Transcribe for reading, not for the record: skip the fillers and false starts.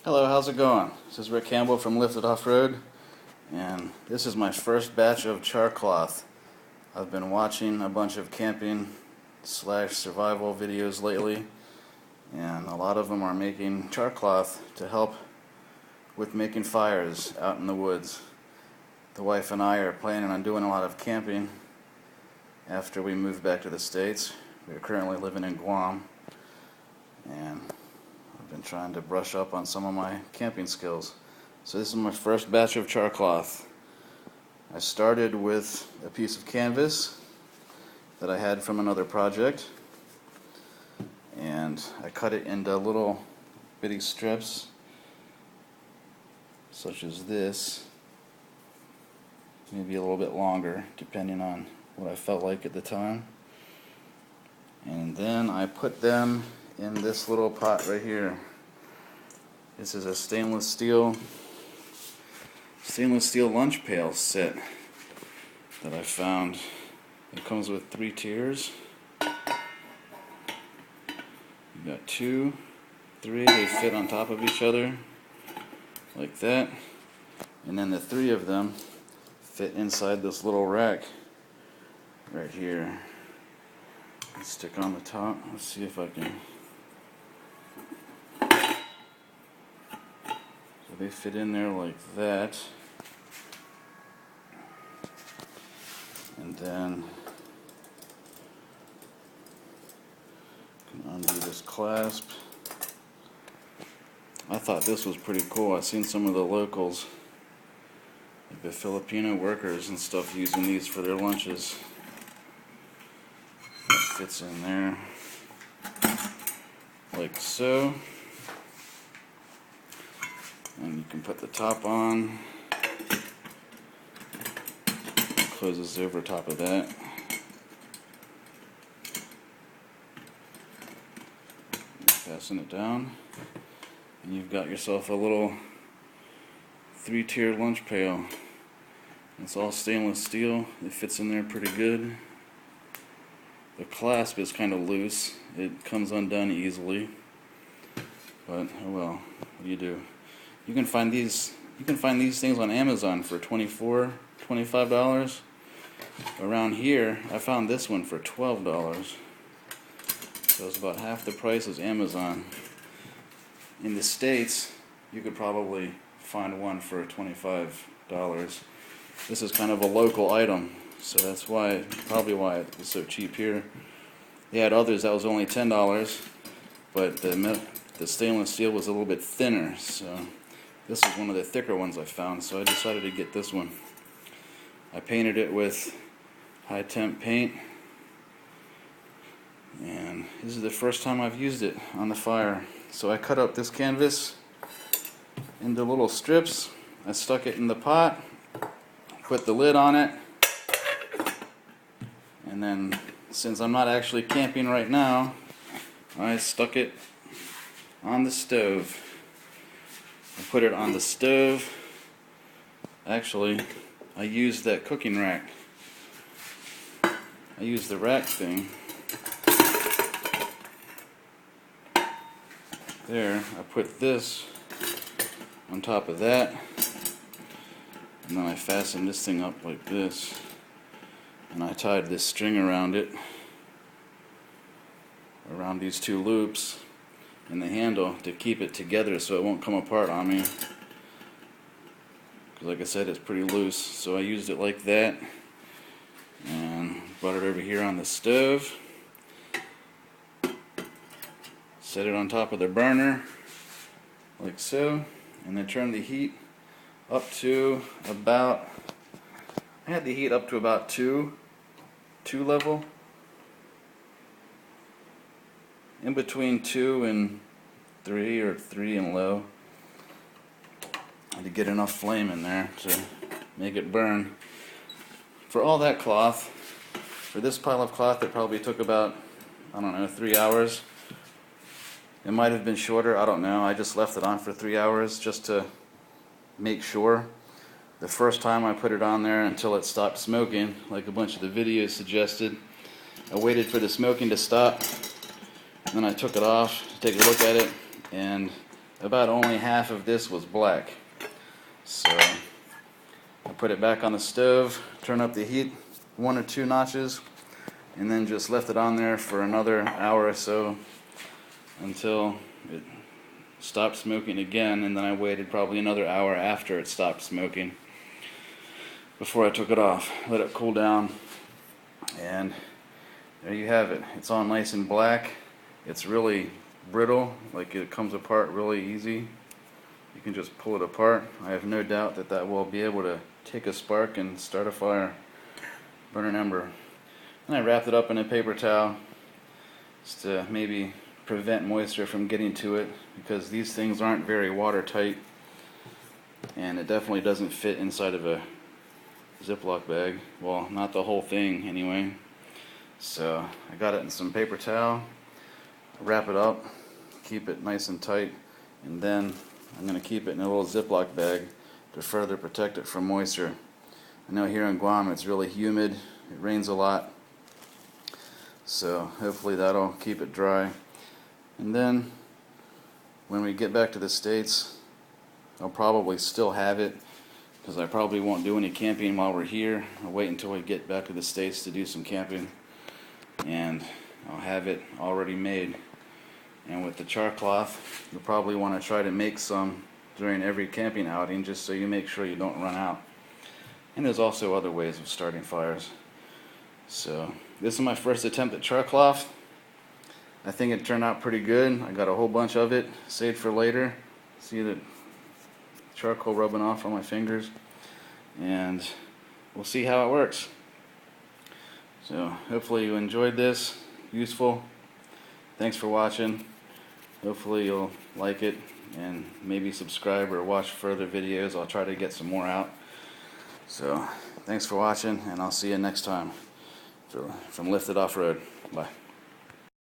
Hello, how's it going? This is Rick Campbell from Lifted Off-Road, and this is my first batch of Charcloth. I've been watching a bunch of camping / survival videos lately, and a lot of them are making Charcloth to help with making fires out in the woods. The wife and I are planning on doing a lot of camping after we move back to the States. We're currently living in Guam, and I've been trying to brush up on some of my camping skills. So this is my first batch of Charcloth. I started with a piece of canvas that I had from another project, and I cut it into little bitty strips such as this, maybe a little bit longer depending on what I felt like at the time. And then I put them in this little pot right here. This is a stainless steel lunch pail set that I found. It comes with 3 tiers. You got 2, 3, they fit on top of each other like that, and then the 3 of them fit inside this little rack right here. Let's stick on the top. Let's see if I can. So they fit in there like that, and then I can undo this clasp. I thought this was pretty cool. I've seen some of the locals, like the Filipino workers and stuff, using these for their lunches. That fits in there like so, and you can put the top on. It closes over top of that. Fasten it down, and you've got yourself a little 3-tier lunch pail. It's all stainless steel. It fits in there pretty good. The clasp is kind of loose. It comes undone easily, but oh well. What do you do? You can find these things on Amazon for $24, $25. Around here, I found this one for $12. So it's about half the price as Amazon. In the States, you could probably find one for $25. This is kind of a local item, so that's probably why it was so cheap here. They had others that was only $10, but the stainless steel was a little bit thinner, so this is one of the thicker ones I found, so I decided to get this one. I painted it with high temp paint, and this is the first time I've used it on the fire. So I cut up this canvas into little strips. I stuck it in the pot, put the lid on it, and then, since I'm not actually camping right now, I stuck it on the stove. I put it on the stove. Actually, I used that cooking rack. I used the rack thing. There, I put this on top of that, and then I fastened this thing up like this, and I tied this string around it, around these 2 loops and the handle, to keep it together so it won't come apart on me, because like I said, it's pretty loose. So I used it like that and brought it over here on the stove, set it on top of the burner like so, and then turn the heat up to about, I had the heat up to about 2 level, in between 2 and 3, or 3 and low, to get enough flame in there to make it burn. For all that cloth, for this pile of cloth, it probably took about, I don't know, 3 hours. It might have been shorter, I don't know. I just left it on for 3 hours just to make sure. The first time I put it on there until it stopped smoking, like a bunch of the videos suggested. I waited for the smoking to stop, and then I took it off to take a look at it, and about only half of this was black. So I put it back on the stove, turn up the heat 1 or 2 notches, and then just left it on there for another hour or so until it stopped smoking again, and then I waited probably another hour after it stopped smoking before I took it off. Let it cool down, and there you have it. It's all nice and black. It's really brittle, like it comes apart really easy. You can just pull it apart. I have no doubt that that will be able to take a spark and start a fire, burn an ember. And I wrapped it up in a paper towel just to maybe prevent moisture from getting to it, because these things aren't very watertight, and it definitely doesn't fit inside of a Ziploc bag. Well, not the whole thing anyway. So I got it in some paper towel, wrap it up, keep it nice and tight, and then I'm going to keep it in a little Ziploc bag to further protect it from moisture. I know here in Guam it's really humid, it rains a lot, so hopefully that'll keep it dry. And then when we get back to the States, I'll probably still have it, because I probably won't do any camping while we're here. I'll wait until we get back to the States to do some camping, and I'll have it already made. And with the Charcloth, you'll probably want to try to make some during every camping outing, just so you make sure you don't run out. And there's also other ways of starting fires. So this is my first attempt at Charcloth. I think it turned out pretty good. I got a whole bunch of it saved for later. See the charcoal rubbing off on my fingers, and we'll see how it works. So hopefully you enjoyed this, useful. Thanks for watching. Hopefully you'll like it and maybe subscribe or watch further videos. I'll try to get some more out. So thanks for watching, and I'll see you next time from Lifted Off Road. Bye.